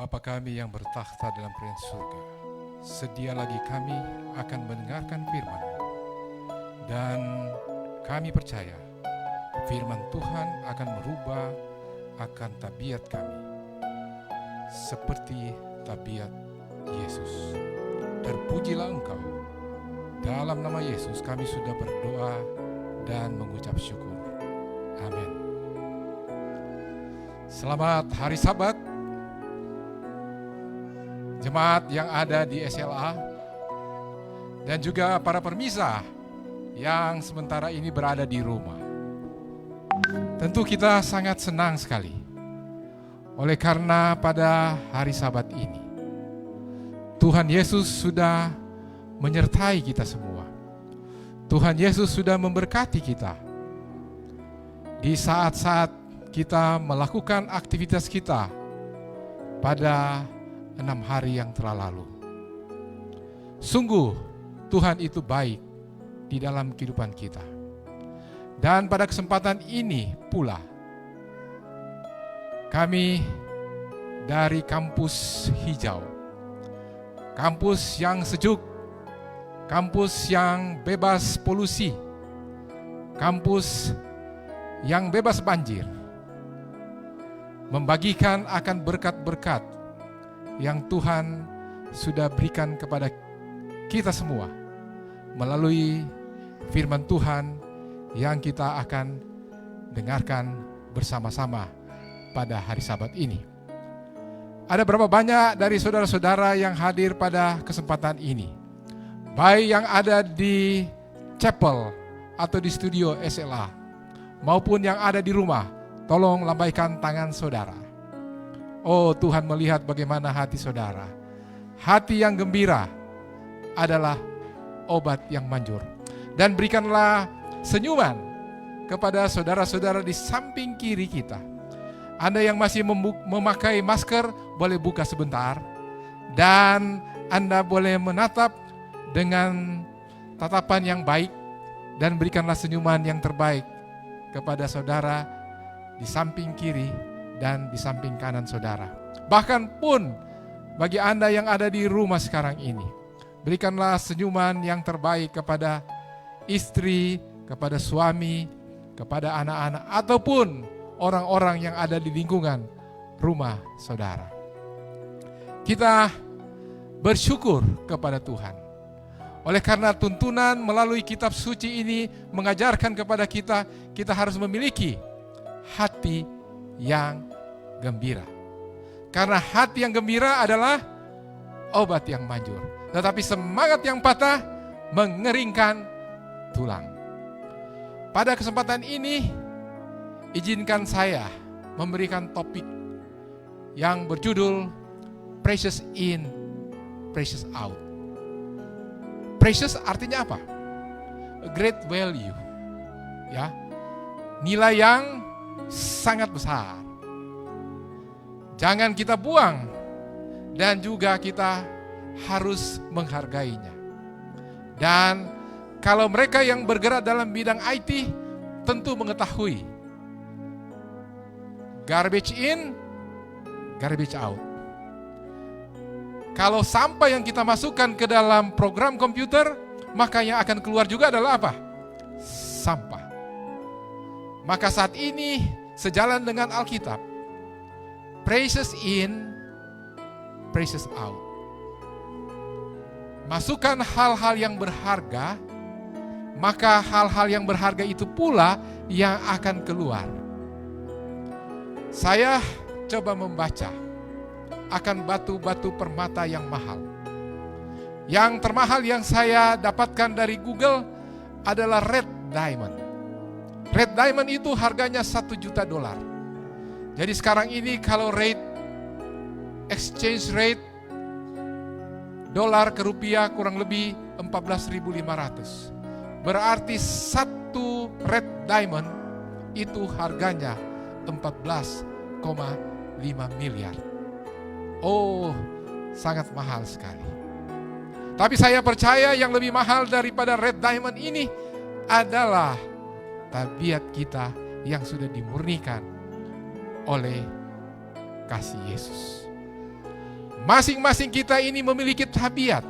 Bapa kami yang bertakhta dalam kerajaan surga, sedia lagi kami akan mendengarkan firman-Mu. Dan kami percaya firman Tuhan akan merubah akan tabiat kami seperti tabiat Yesus. Terpujilah Engkau. Dalam nama Yesus kami sudah berdoa dan mengucap syukur. Amin. Selamat hari Sabat jemaat yang ada di SLA dan juga para permisa yang sementara ini berada di rumah. Tentu kita sangat senang sekali oleh karena pada hari Sabat ini Tuhan Yesus sudah menyertai kita semua. Tuhan Yesus sudah memberkati kita di saat-saat kita melakukan aktivitas kita pada 6 hari yang telah lalu. Sungguh Tuhan itu baik di dalam kehidupan kita. Dan pada kesempatan ini pula kami dari kampus hijau, kampus yang sejuk, kampus yang bebas polusi, kampus yang bebas banjir, membagikan akan berkat-berkat yang Tuhan sudah berikan kepada kita semua melalui firman Tuhan yang kita akan dengarkan bersama-sama pada hari Sabat ini. Ada berapa banyak dari saudara-saudara yang hadir pada kesempatan ini? Baik yang ada di chapel atau di studio SLA maupun yang ada di rumah, tolong lambaikan tangan saudara. Oh, Tuhan melihat bagaimana hati saudara. Hati yang gembira adalah obat yang manjur. Dan berikanlah senyuman kepada saudara-saudara di samping kiri kita. Anda yang masih memakai masker, boleh buka sebentar. Dan Anda boleh menatap dengan tatapan yang baik. Dan berikanlah senyuman yang terbaik kepada saudara di samping kiri dan di samping kanan saudara. Bahkan pun bagi Anda yang ada di rumah sekarang ini, berikanlah senyuman yang terbaik kepada istri, kepada suami, kepada anak-anak, ataupun orang-orang yang ada di lingkungan rumah saudara. Kita bersyukur kepada Tuhan. Oleh karena tuntunan melalui kitab suci ini mengajarkan kepada kita, kita harus memiliki hati yang gembira. Karena hati yang gembira adalah obat yang manjur. Tetapi semangat yang patah mengeringkan tulang. Pada kesempatan ini, izinkan saya memberikan topik yang berjudul Precious in, Precious out. Precious artinya apa? A great value. Ya. Nilai yang sangat besar. Jangan kita buang dan juga kita harus menghargainya. Dan kalau mereka yang bergerak dalam bidang IT tentu mengetahui garbage in, garbage out. Kalau sampah yang kita masukkan ke dalam program komputer, maka yang akan keluar juga adalah apa? Sampah. Maka saat ini sejalan dengan Alkitab, precious in, precious out. Masukkan hal-hal yang berharga, maka hal-hal yang berharga itu pula yang akan keluar. Saya coba membaca akan batu-batu permata yang mahal. Yang termahal yang saya dapatkan dari Google adalah red diamond. Red diamond itu harganya $1 juta. Jadi sekarang ini kalau exchange rate dolar ke rupiah kurang lebih 14.500. Berarti satu red diamond itu harganya 14,5 miliar. Oh, sangat mahal sekali. Tapi saya percaya yang lebih mahal daripada red diamond ini adalah tabiat kita yang sudah dimurnikan oleh kasih Yesus. Masing-masing kita ini memiliki tabiat.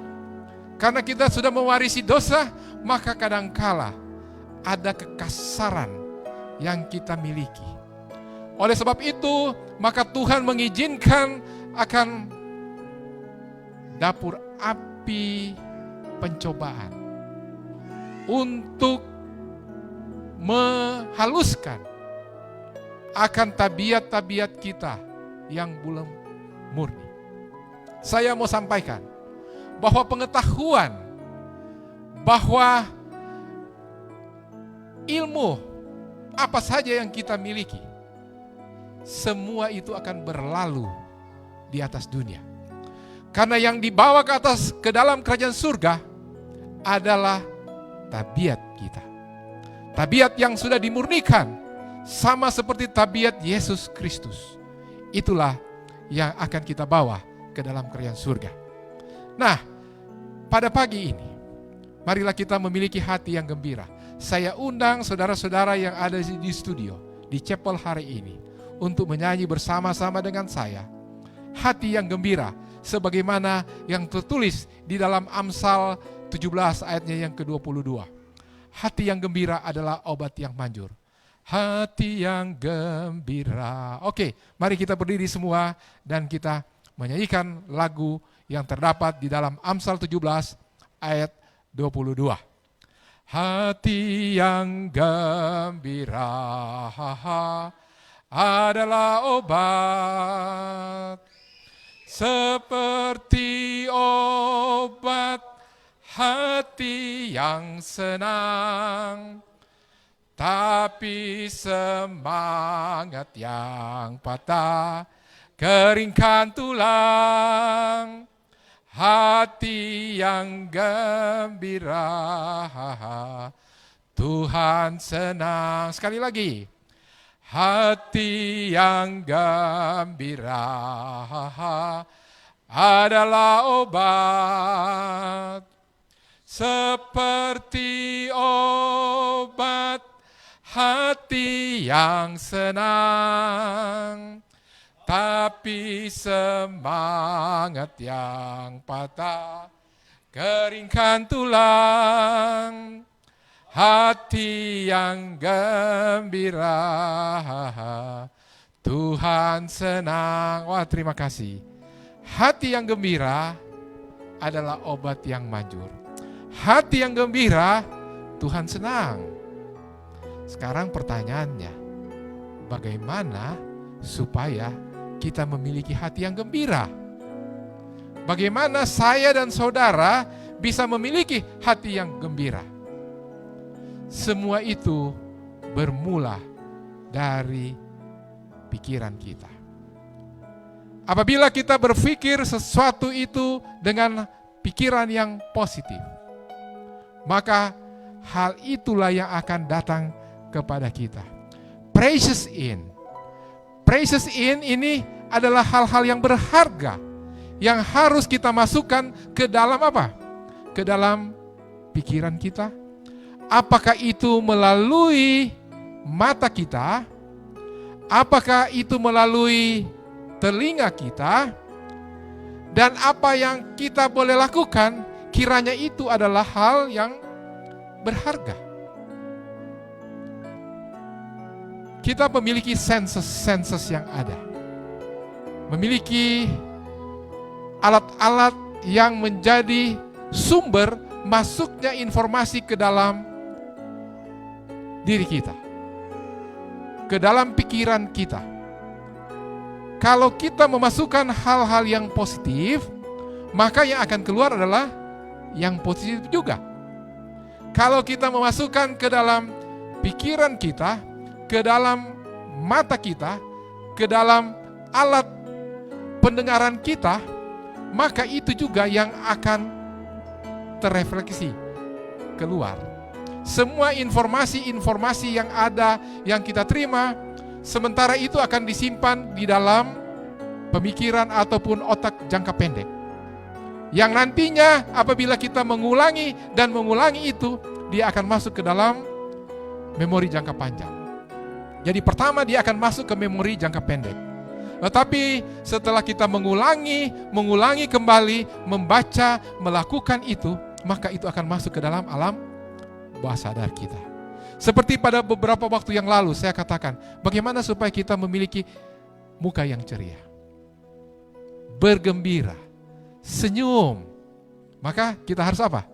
Karena kita sudah mewarisi dosa, maka kadangkala ada kekasaran yang kita miliki. Oleh sebab itu, maka Tuhan mengizinkan akan dapur api pencobaan untuk menghaluskan akan tabiat-tabiat kita yang belum murni. Saya mau sampaikan bahwa pengetahuan bahwa ilmu apa saja yang kita miliki, semua itu akan berlalu di atas dunia. Karena yang dibawa ke atas ke dalam kerajaan surga adalah tabiat kita. Tabiat yang sudah dimurnikan sama seperti tabiat Yesus Kristus. Itulah yang akan kita bawa ke dalam kerajaan surga. Nah, pada pagi ini, marilah kita memiliki hati yang gembira. Saya undang saudara-saudara yang ada di studio, di chapel hari ini, untuk menyanyi bersama-sama dengan saya. Hati yang gembira, sebagaimana yang tertulis di dalam Amsal 17 ayatnya yang ke-22. Hati yang gembira adalah obat yang manjur. Hati yang gembira. Oke, mari kita berdiri semua dan kita menyanyikan lagu yang terdapat di dalam Amsal 17 ayat 22. Hati yang gembira adalah obat, seperti obat hati yang senang. Tapi semangat yang patah keringkan tulang. Hati yang gembira Tuhan senang. Sekali lagi. Hati yang gembira adalah obat, seperti obat hati yang senang. Tapi semangat yang patah keringkan tulang. Hati yang gembira Tuhan senang. Wah, terima kasih. Hati yang gembira adalah obat yang manjur. Hati yang gembira Tuhan senang. Sekarang pertanyaannya, bagaimana supaya kita memiliki hati yang gembira? Bagaimana saya dan saudara bisa memiliki hati yang gembira? Semua itu bermula dari pikiran kita. Apabila kita berpikir sesuatu itu dengan pikiran yang positif, maka hal itulah yang akan datang kepada kita. Precious in ini adalah hal-hal yang berharga yang harus kita masukkan ke dalam apa? Ke dalam pikiran kita. Apakah itu melalui mata kita? Apakah itu melalui telinga kita? Dan apa yang kita boleh lakukan, kiranya itu adalah hal yang berharga. Kita memiliki senses yang ada. Memiliki alat-alat yang menjadi sumber masuknya informasi ke dalam diri kita, ke dalam pikiran kita. Kalau kita memasukkan hal-hal yang positif, maka yang akan keluar adalah yang positif juga. Kalau kita memasukkan ke dalam pikiran kita, ke dalam mata kita, ke dalam alat pendengaran kita, maka itu juga yang akan terrefleksi keluar. Semua informasi-informasi yang ada, yang kita terima, sementara itu akan disimpan di dalam pemikiran ataupun otak jangka pendek. Yang nantinya apabila kita mengulangi dan mengulangi itu, dia akan masuk ke dalam memori jangka panjang. Jadi pertama dia akan masuk ke memori jangka pendek. Tetapi setelah kita mengulangi kembali, membaca, melakukan itu, maka itu akan masuk ke dalam alam bawah sadar kita. Seperti pada beberapa waktu yang lalu saya katakan, bagaimana supaya kita memiliki muka yang ceria, bergembira, senyum. Maka kita harus apa?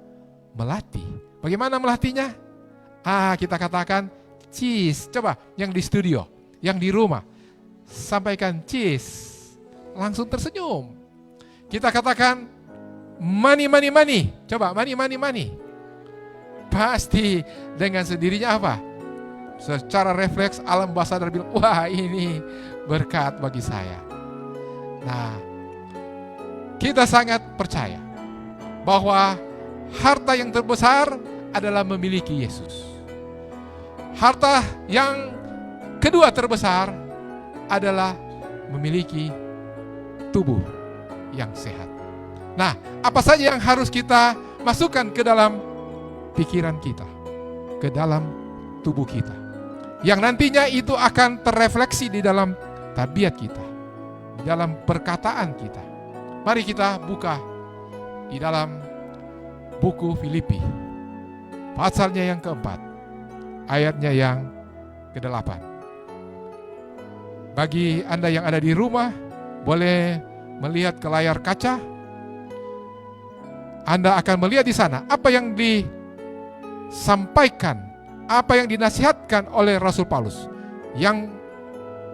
Melatih. Bagaimana melatihnya? Kita katakan cheese. Coba yang di studio, yang di rumah, sampaikan cheese, langsung tersenyum. Kita katakan money. Coba money. Pasti dengan sendirinya apa? Secara refleks alam bawah sadar bilang, wah ini berkat bagi saya. Nah, kita sangat percaya bahwa harta yang terbesar adalah memiliki Yesus. Harta yang kedua terbesar adalah memiliki tubuh yang sehat. Nah, apa saja yang harus kita masukkan ke dalam pikiran kita, ke dalam tubuh kita, yang nantinya itu akan terrefleksi di dalam tabiat kita, di dalam perkataan kita. Mari kita buka di dalam buku Filipi, pasalnya yang keempat, ayatnya yang ke-8. Bagi Anda yang ada di rumah, boleh melihat ke layar kaca. Anda akan melihat di sana apa yang disampaikan, apa yang dinasihatkan oleh Rasul Paulus yang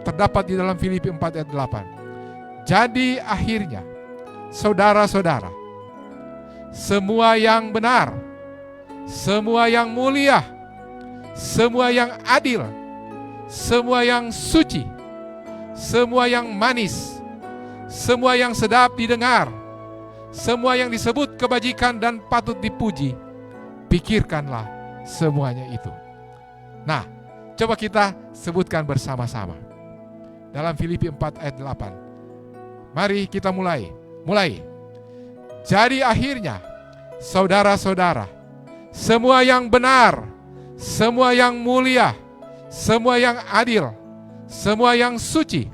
terdapat di dalam Filipi 4 ayat 8. Jadi akhirnya, saudara-saudara, semua yang benar, semua yang mulia, semua yang adil, semua yang suci, semua yang manis, semua yang sedap didengar, semua yang disebut kebajikan dan patut dipuji, pikirkanlah semuanya itu. Nah, coba kita sebutkan bersama-sama dalam Filipi 4 ayat 8. Mari kita mulai. Jadi akhirnya, saudara-saudara, semua yang benar, semua yang mulia, semua yang adil, semua yang suci,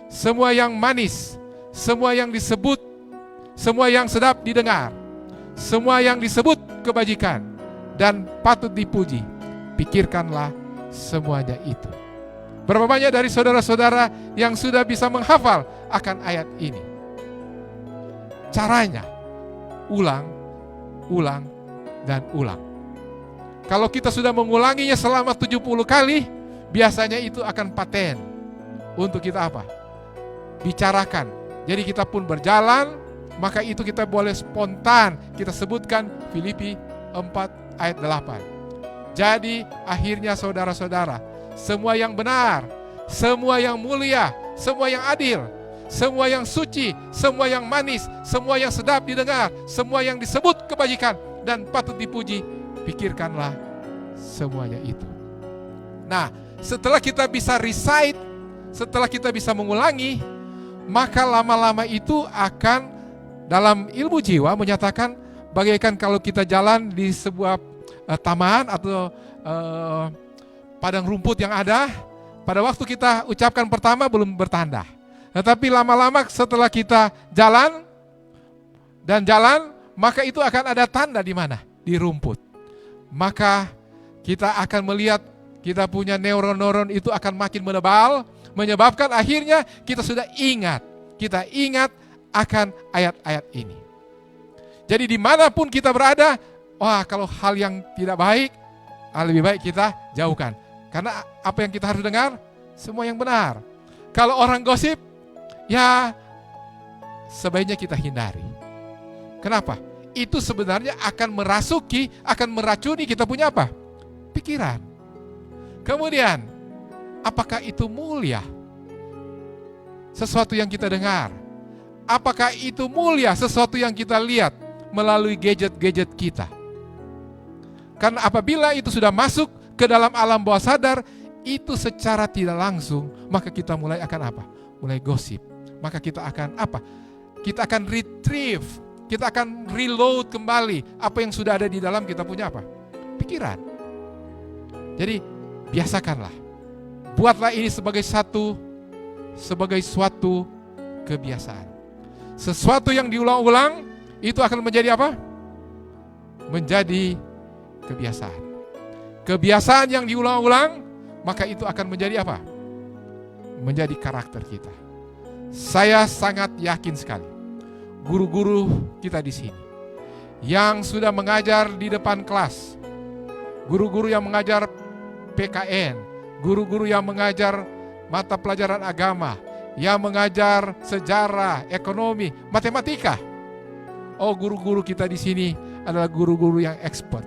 semua yang manis, semua yang disebut, semua yang sedap didengar, semua yang disebut kebajikan dan patut dipuji, pikirkanlah semuanya itu. Berapa banyak dari saudara-saudara yang sudah bisa menghafal akan ayat ini? Caranya, ulang, dan ulang. Kalau kita sudah mengulanginya selama 70 kali, biasanya itu akan paten untuk kita apa? Bicarakan. Jadi kita pun berjalan, maka itu kita boleh spontan kita sebutkan Filipi 4 ayat 8. Jadi akhirnya saudara-saudara, semua yang benar, semua yang mulia, semua yang adil, semua yang suci, semua yang manis, semua yang sedap didengar, semua yang disebut kebajikan dan patut dipuji, pikirkanlah semuanya itu. Nah, setelah kita bisa recite, setelah kita bisa mengulangi, maka lama-lama itu akan dalam ilmu jiwa menyatakan bagaikan kalau kita jalan di sebuah taman atau padang rumput yang ada, pada waktu kita ucapkan pertama belum bertanda. Tetapi lama-lama setelah kita jalan, maka itu akan ada tanda di mana? Di rumput. Maka kita akan melihat kita punya neuron-neuron itu akan makin menebal, menyebabkan akhirnya kita sudah ingat. Kita ingat akan ayat-ayat ini. Jadi dimanapun kita berada, kalau hal yang tidak baik, lebih baik kita jauhkan. Karena apa yang kita harus dengar? Semua yang benar. Kalau orang gosip, ya sebaiknya kita hindari. Kenapa? Itu sebenarnya akan merasuki, akan meracuni kita punya apa? Pikiran. Kemudian, apakah itu mulia? Sesuatu yang kita dengar. Apakah itu mulia sesuatu yang kita lihat melalui gadget-gadget kita? Karena apabila itu sudah masuk ke dalam alam bawah sadar, itu secara tidak langsung, maka kita mulai akan apa? Mulai gosip. Maka kita akan apa? Kita akan retrieve, kita akan reload kembali apa yang sudah ada di dalam kita punya apa? Pikiran. Jadi biasakanlah. Buatlah ini sebagai satu sebagai suatu kebiasaan. Sesuatu yang diulang-ulang itu akan menjadi apa? Menjadi kebiasaan. Kebiasaan yang diulang-ulang, maka itu akan menjadi apa? Menjadi karakter kita. Saya sangat yakin sekali, guru-guru kita di sini yang sudah mengajar di depan kelas, guru-guru yang mengajar PKN, guru-guru yang mengajar mata pelajaran agama, yang mengajar sejarah, ekonomi, matematika. Oh, guru-guru kita di sini adalah guru-guru yang expert.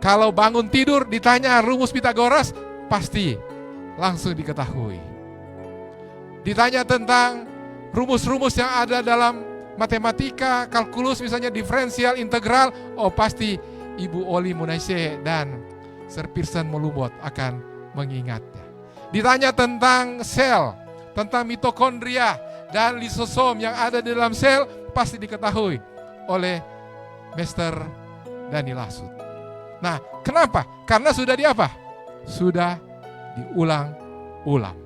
Kalau bangun tidur ditanya rumus Pitagoras, pasti langsung diketahui. Ditanya tentang rumus-rumus yang ada dalam matematika, kalkulus misalnya diferensial, integral, oh pasti Ibu Oli Munaise dan Sir Pearson Molubot akan mengingatnya. Ditanya tentang sel, tentang mitokondria dan lisosom yang ada di dalam sel, pasti diketahui oleh Mr. Dani Lasut. Nah, kenapa? Karena sudah di apa? Sudah diulang-ulang.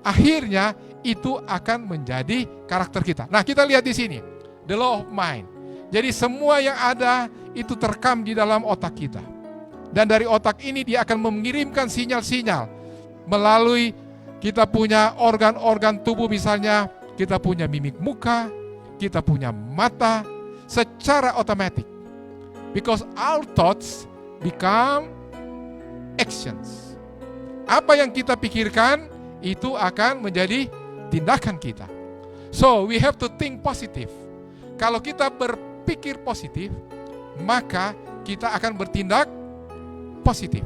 Akhirnya itu akan menjadi karakter kita. Nah, kita lihat di sini, the law of mind. Jadi semua yang ada itu terekam di dalam otak kita. Dan dari otak ini dia akan mengirimkan sinyal-sinyal melalui kita punya organ-organ tubuh, misalnya kita punya mimik muka, kita punya mata, secara otomatis. Because our thoughts become actions. Apa yang kita pikirkan itu akan menjadi tindakan kita. So we have to think positive. Kalau kita berpikir positif, maka kita akan bertindak positif.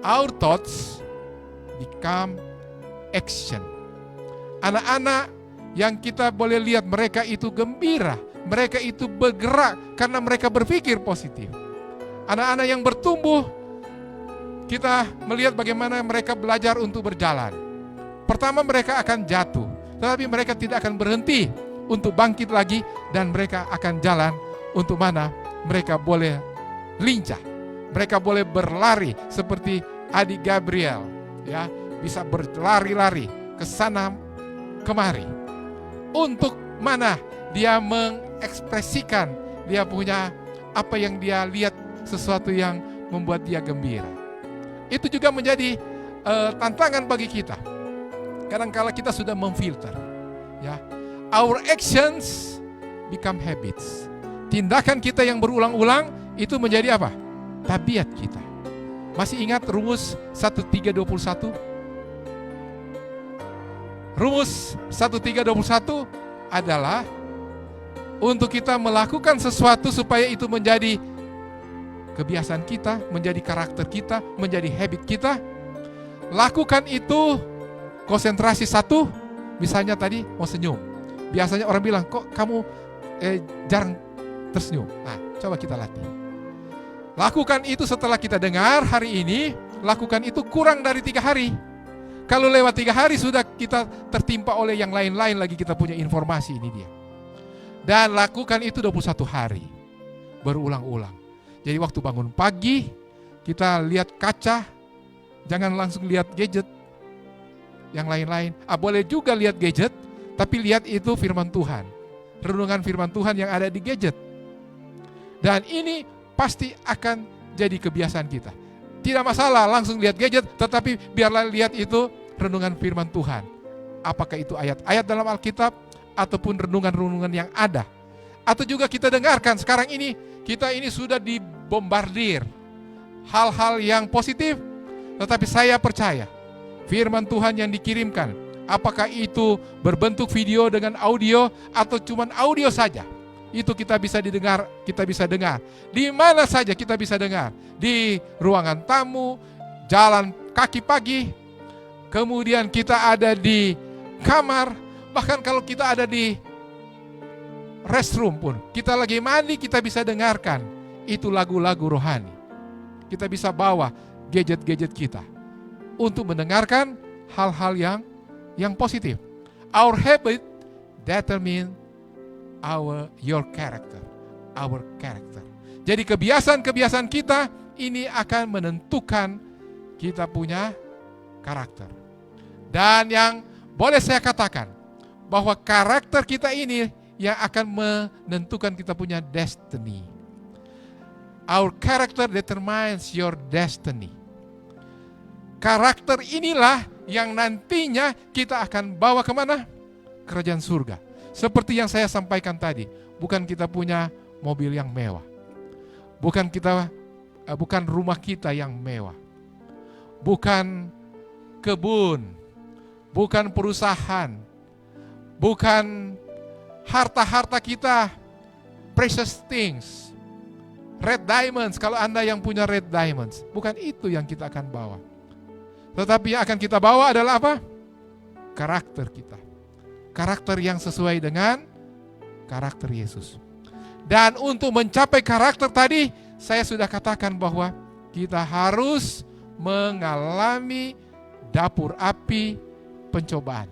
Our thoughts become action. Anak-anak yang kita boleh lihat mereka itu gembira, mereka itu bergerak karena mereka berpikir positif. Anak-anak yang bertumbuh, kita melihat bagaimana mereka belajar untuk berjalan. Pertama mereka akan jatuh, tetapi mereka tidak akan berhenti untuk bangkit lagi, dan mereka akan jalan untuk mana mereka boleh lincah. Mereka boleh berlari seperti adik Gabriel, ya, bisa berlari-lari ke sana kemari. Untuk mana dia mengekspresikan dia punya apa yang dia lihat, sesuatu yang membuat dia gembira. Itu juga menjadi tantangan bagi kita. Kadang-kala kita sudah memfilter, ya. Our actions become habits. Tindakan kita yang berulang-ulang itu menjadi apa? Tabiat kita. Masih ingat rumus 1321? Rumus 1321 adalah untuk kita melakukan sesuatu supaya itu menjadi kebiasaan kita, menjadi karakter kita, menjadi habit kita. Lakukan itu konsentrasi satu, misalnya tadi mau senyum. Biasanya orang bilang, kok kamu jarang tersenyum. Nah, coba kita latih. Lakukan itu setelah kita dengar hari ini, lakukan itu kurang dari 3 hari. Kalau lewat 3 hari sudah kita tertimpa oleh yang lain-lain lagi, kita punya informasi, ini dia. Dan lakukan itu 21 hari, berulang-ulang. Jadi waktu bangun pagi, kita lihat kaca, jangan langsung lihat gadget yang lain-lain. Boleh juga lihat gadget, tapi lihat itu firman Tuhan, renungan firman Tuhan yang ada di gadget. Dan ini pasti akan jadi kebiasaan kita. Tidak masalah langsung lihat gadget, tetapi biarlah lihat itu renungan firman Tuhan. Apakah itu ayat-ayat dalam Alkitab, ataupun renungan-renungan yang ada. Atau juga kita dengarkan sekarang ini, kita ini sudah dibombardir hal-hal yang positif, tetapi saya percaya firman Tuhan yang dikirimkan, apakah itu berbentuk video dengan audio atau cuman audio saja, itu kita bisa didengar, kita bisa dengar. Di mana saja kita bisa dengar. Di ruangan tamu, jalan kaki pagi, kemudian kita ada di kamar, bahkan kalau kita ada di restroom pun, kita lagi mandi, kita bisa dengarkan itu lagu-lagu rohani. Kita bisa bawa gadget-gadget kita untuk mendengarkan hal-hal yang positif. Our habit determine your character, our character. Jadi kebiasaan-kebiasaan kita ini akan menentukan kita punya karakter. Dan yang boleh saya katakan, bahwa karakter kita ini yang akan menentukan kita punya destiny. Our character determines your destiny. Karakter inilah yang nantinya kita akan bawa kemana? Kerajaan surga. Seperti yang saya sampaikan tadi, bukan kita punya mobil yang mewah, bukan rumah kita yang mewah, bukan kebun, bukan perusahaan, bukan harta-harta kita, precious things, red diamonds, kalau Anda yang punya red diamonds. Bukan itu yang kita akan bawa. Tetapi yang akan kita bawa adalah apa? Karakter kita. Karakter yang sesuai dengan karakter Yesus. Dan untuk mencapai karakter tadi, saya sudah katakan bahwa kita harus mengalami dapur api pencobaan.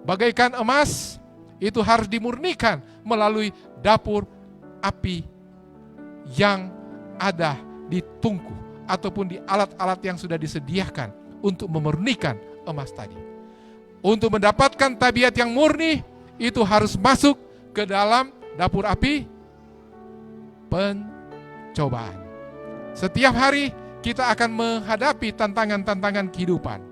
Bagaikan emas, itu harus dimurnikan melalui dapur api yang ada di tungku ataupun di alat-alat yang sudah disediakan untuk memurnikan emas tadi. Untuk mendapatkan tabiat yang murni, itu harus masuk ke dalam dapur api pencobaan. Setiap hari kita akan menghadapi tantangan-tantangan kehidupan.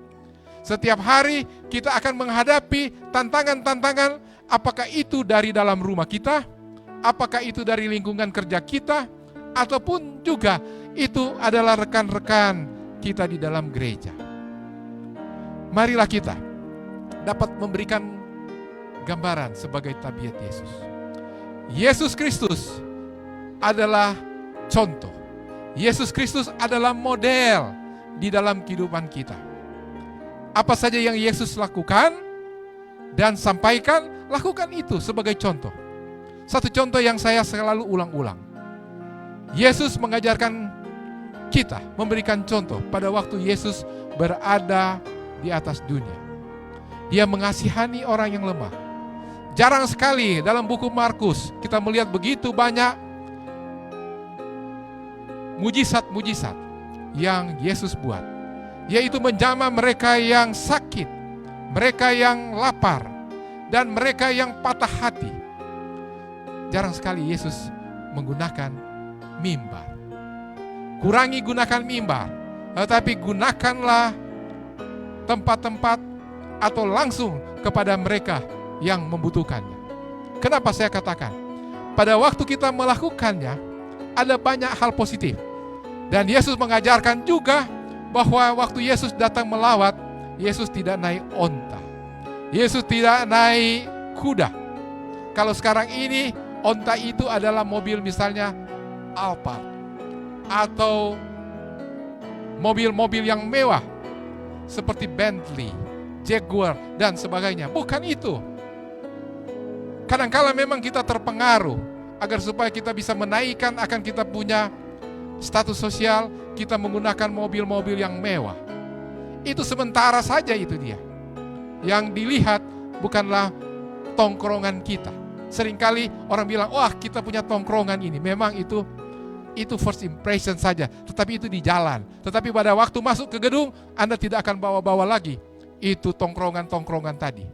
Setiap hari kita akan menghadapi tantangan-tantangan, apakah itu dari dalam rumah kita, apakah itu dari lingkungan kerja kita, ataupun juga itu adalah rekan-rekan kita di dalam gereja. Marilah kita dapat memberikan gambaran sebagai tabiat Yesus. Yesus Kristus adalah contoh. Yesus Kristus adalah model di dalam kehidupan kita. Apa saja yang Yesus lakukan dan sampaikan, lakukan itu sebagai contoh. Satu contoh yang saya selalu ulang-ulang. Yesus mengajarkan kita, memberikan contoh pada waktu Yesus berada di atas dunia. Dia mengasihani orang yang lemah. Jarang sekali dalam buku Markus kita melihat begitu banyak mujizat-mujizat yang Yesus buat, yaitu menjamah mereka yang sakit, mereka yang lapar, dan mereka yang patah hati. Jarang sekali Yesus menggunakan mimbar. Kurangi gunakan mimbar, tetapi gunakanlah tempat-tempat atau langsung kepada mereka yang membutuhkannya. Kenapa saya katakan? Pada waktu kita melakukannya, ada banyak hal positif. Dan Yesus mengajarkan juga bahwa waktu Yesus datang melawat, Yesus tidak naik onta. Yesus tidak naik kuda. Kalau sekarang ini, onta itu adalah mobil misalnya Alphard atau mobil-mobil yang mewah seperti Bentley, Jaguar, dan sebagainya. Bukan itu. Kadang-kala memang kita terpengaruh agar supaya kita bisa menaikkan akan kita punya status sosial, kita menggunakan mobil-mobil yang mewah. Itu sementara saja itu dia. Yang dilihat bukanlah tongkrongan kita. Seringkali orang bilang, wah kita punya tongkrongan ini. Memang itu first impression saja, tetapi itu di jalan. Tetapi pada waktu masuk ke gedung, Anda tidak akan bawa-bawa lagi itu tongkrongan-tongkrongan tadi.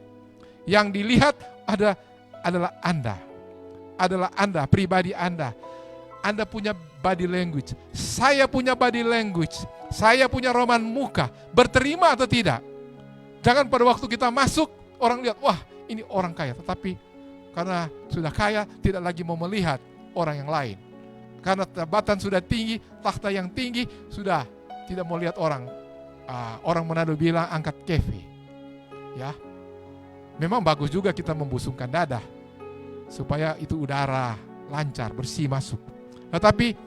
Yang dilihat adalah Anda, pribadi Anda. Anda punya body language, saya punya body language, saya punya roman muka, berterima atau tidak. Jangan pada waktu kita masuk, orang lihat, wah ini orang kaya, tetapi karena sudah kaya, tidak lagi mau melihat orang yang lain. Karena jabatan sudah tinggi, takhta yang tinggi, sudah tidak mau lihat orang. Orang Manado bilang angkat kefe. Ya, memang bagus juga kita membusungkan dada supaya itu udara lancar, bersih masuk. Tetapi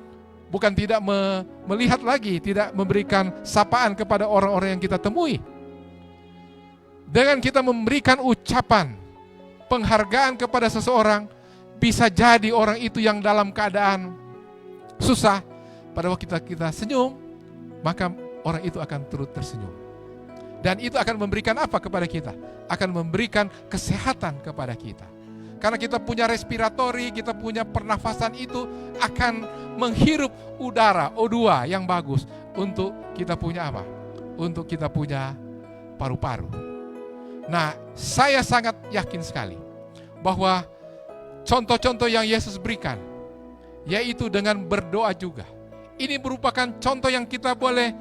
bukan tidak melihat lagi, tidak memberikan sapaan kepada orang-orang yang kita temui. Dengan kita memberikan ucapan penghargaan kepada seseorang, bisa jadi orang itu yang dalam keadaan susah, pada waktu kita senyum, maka orang itu akan turut tersenyum. Dan itu akan memberikan apa kepada kita? Akan memberikan kesehatan kepada kita. Karena kita punya respiratori, kita punya pernafasan, itu akan menghirup udara O2 yang bagus untuk kita punya apa? Untuk kita punya paru-paru. Nah, saya sangat yakin sekali bahwa contoh-contoh yang Yesus berikan, yaitu dengan berdoa juga, ini merupakan contoh yang kita boleh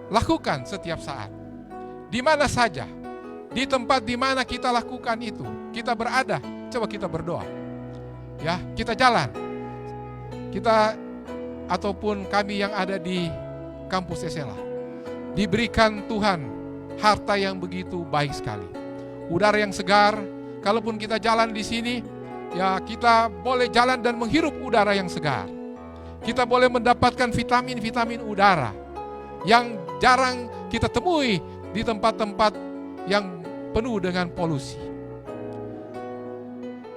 lakukan setiap saat. Di mana saja, di tempat di mana kita lakukan itu, kita berada, coba kita berdoa. Ya, kita jalan. Kita ataupun kami yang ada di kampus SLA, diberikan Tuhan harta yang begitu baik sekali. Udara yang segar, kalaupun kita jalan di sini, ya kita boleh jalan dan menghirup udara yang segar. Kita boleh mendapatkan vitamin-vitamin udara yang jarang kita temui di tempat-tempat yang penuh dengan polusi.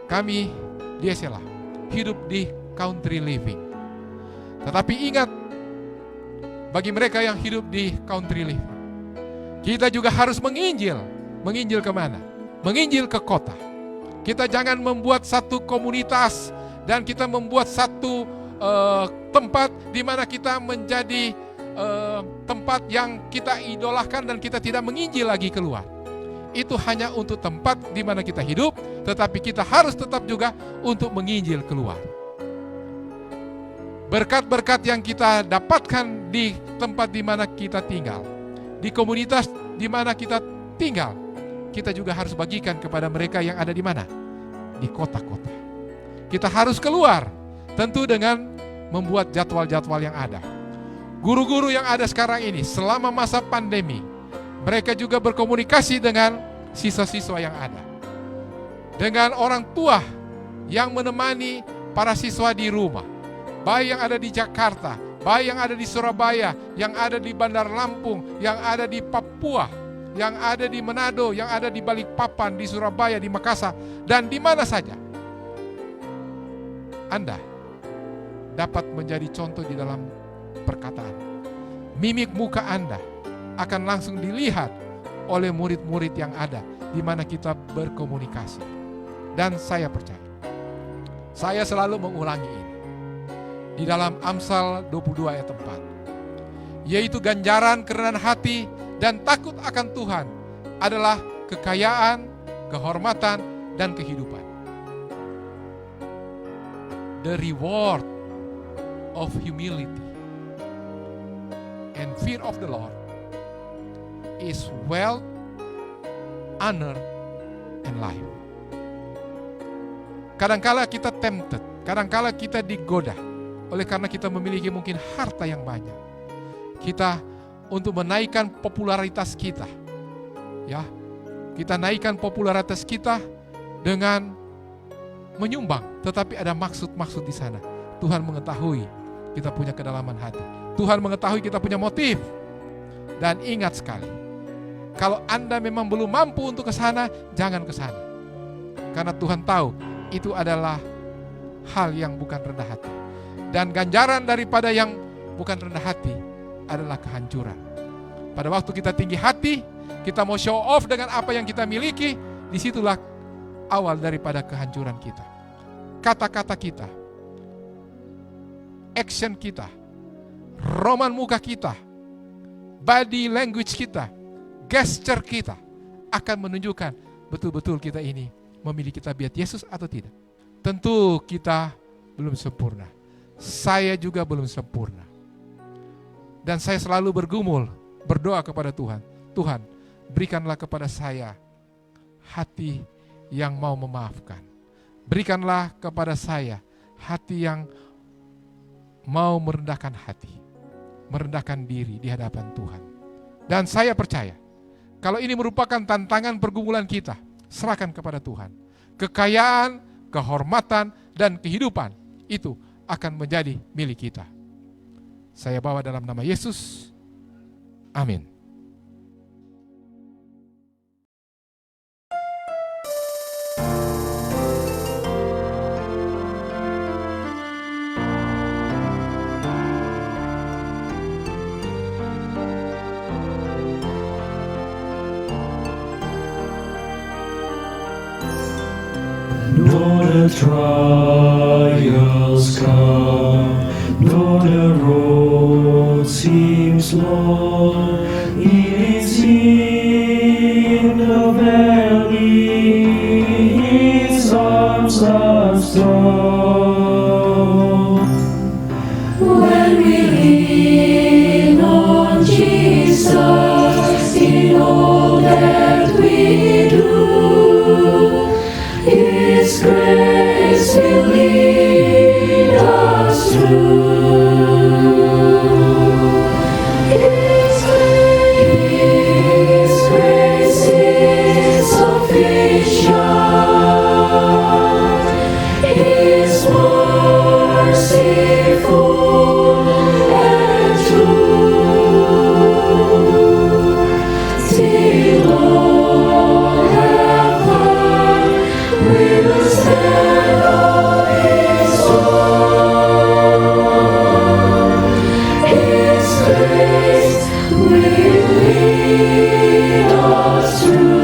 Kami di SLA hidup di country living. Tetapi ingat, bagi mereka yang hidup di country living, kita juga harus menginjil. Menginjil kemana? Menginjil ke kota. Kita jangan membuat satu komunitas dan kita membuat satu tempat di mana kita menjadi tempat yang kita idolakan dan kita tidak menginjil lagi keluar. Itu hanya untuk tempat di mana kita hidup, tetapi kita harus tetap juga untuk menginjil keluar. Berkat-berkat yang kita dapatkan di tempat di mana kita tinggal, di komunitas di mana kita tinggal, kita juga harus bagikan kepada mereka yang ada di mana? Di kota-kota. Kita harus keluar, tentu dengan membuat jadwal-jadwal yang ada. Guru-guru yang ada sekarang ini, selama masa pandemi, mereka juga berkomunikasi dengan siswa-siswa yang ada. Dengan orang tua yang menemani para siswa di rumah. Baik yang ada di Jakarta, baik yang ada di Surabaya, yang ada di Bandar Lampung, yang ada di Papua, yang ada di Manado, yang ada di Balikpapan, di Surabaya, di Makassar, dan di mana saja. Anda dapat menjadi contoh di dalam perkataan. Mimik muka Anda akan langsung dilihat oleh murid-murid yang ada di mana kita berkomunikasi. Dan saya percaya, saya selalu mengulangi ini di dalam Amsal 22 ayat 4, yaitu ganjaran kerendahan hati dan takut akan Tuhan adalah kekayaan, kehormatan, dan kehidupan. The reward of humility and fear of the Lord is wealth, honor, and life. Kadangkala kita tempted, kadangkala kita digoda oleh karena kita memiliki mungkin harta yang banyak. Kita untuk menaikkan popularitas kita, ya, kita naikkan popularitas kita dengan menyumbang, tetapi ada maksud-maksud di sana. Tuhan mengetahui kita punya kedalaman hati. Tuhan mengetahui kita punya motif. Dan ingat sekali, kalau Anda memang belum mampu untuk ke sana, jangan ke sana. Karena Tuhan tahu itu adalah hal yang bukan rendah hati. Dan ganjaran daripada yang bukan rendah hati adalah kehancuran. Pada waktu kita tinggi hati, kita mau show off dengan apa yang kita miliki, disitulah awal daripada kehancuran kita. Kata-kata kita, action kita, roman muka kita, body language kita, gesture kita akan menunjukkan betul-betul kita ini memiliki tabiat Yesus atau tidak. Tentu kita belum sempurna. Saya juga belum sempurna. Dan saya selalu bergumul, berdoa kepada Tuhan. Tuhan, berikanlah kepada saya hati yang mau memaafkan. Berikanlah kepada saya hati yang mau merendahkan hati, merendahkan diri di hadapan Tuhan. Dan saya percaya, kalau ini merupakan tantangan pergumulan kita, serahkan kepada Tuhan. Kekayaan, kehormatan, dan kehidupan itu akan menjadi milik kita. Saya bawa dalam nama Yesus. Amin. Though the trials come, though the road seems long, it is in the valley. all. When we lean on Jesus in all that we do, His grace will lead us through. His grace is sufficient. His mercy full and true. Till all have heard, we will stand on His word. His grace will lead us through.